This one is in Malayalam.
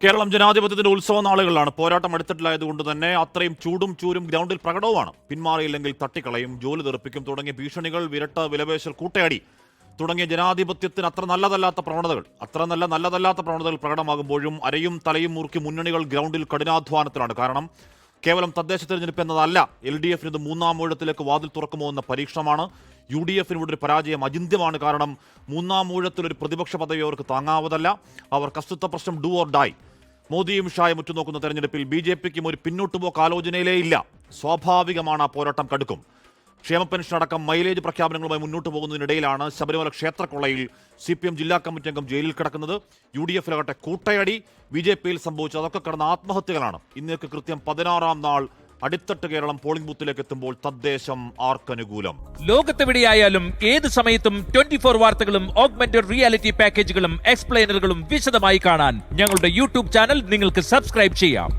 കേരളം ജനാധിപത്യത്തിന്റെ ഉത്സവ നാളുകളാണ്. പോരാട്ടം അടുത്തിട്ടില്ലായതുകൊണ്ട് തന്നെ അത്രയും ചൂടും ചൂരും ഗ്രൗണ്ടിൽ പ്രകടവുമാണ്. പിന്മാറിയില്ലെങ്കിൽ തട്ടിക്കളയും, ജോലി തെറിപ്പിക്കും തുടങ്ങിയ ഭീഷണികൾ, വിരട്ട വിലപേശൽ, കൂട്ടയടി തുടങ്ങിയ ജനാധിപത്യത്തിന് അത്ര നല്ലതല്ലാത്ത പ്രവണതകൾ പ്രകടമാകുമ്പോഴും അരയും തലയും മുറുക്കി മുന്നണികൾ ഗ്രൗണ്ടിൽ കഠിനാധ്വാനത്തിലാണ്. കാരണം കേവലം തദ്ദേശ തെരഞ്ഞെടുപ്പ് എന്നതല്ല, LDFന് ഇത് മൂന്നാം ഊഴത്തിലേക്ക് വാതിൽ തുറക്കുമോ എന്ന പരീക്ഷണമാണ്. UDFന് ഇവിടെ ഒരു പരാജയം അചിന്ത്യമാണ്. കാരണം മൂന്നാം ഊഴത്തിൽ ഒരു പ്രതിപക്ഷ പദവി അവർക്ക് താങ്ങാവതല്ല. അവർ കസ്തുത്വ പ്രശ്നം ഡു ഓർ ഡൈ. മോദിയും ഷായും ഉറ്റുനോക്കുന്ന തെരഞ്ഞെടുപ്പിൽ BJPക്കും ഒരു പിന്നോട്ടുപോക്ക് ആലോചനയിലേ ഇല്ല. സ്വാഭാവികമാണ് ആ പോരാട്ടം കടുക്കും. ക്ഷേമ പെൻഷൻ അടക്കം മൈലേജ് പ്രഖ്യാപനങ്ങളുമായി മുന്നോട്ട് പോകുന്നതിനിടയിലാണ് ശബരിമല ക്ഷേത്രക്കൊള്ളയിൽ CPM ജില്ലാ കമ്മിറ്റി അംഗം ജയിലിൽ കിടക്കുന്നത്. UDFിലാകട്ടെ കൂട്ടയടി, BJPയിൽ സംഭവിച്ചത് അതൊക്കെ കടന്ന ആത്മഹത്യകളാണ്. ഇന്നേക്ക് കൃത്യം 16-ാം നാൾ അടിത്തട്ട് കേരളം പോളിംഗ് ബൂത്തിലേക്ക് എത്തുമ്പോൾ തദ്ദേശം ആർക്കനുകൂലം. ലോകത്തെവിടെയായാലും ഏത് സമയത്തും 24 വാർത്തകളും ഓഗ്മെന്റഡ് റിയാലിറ്റി പാക്കേജുകളും എക്സ്പ്ലെയിനറുകളും വിശദമായി കാണാൻ ഞങ്ങളുടെ YouTube ചാനൽ നിങ്ങൾക്ക് സബ്സ്ക്രൈബ് ചെയ്യാം.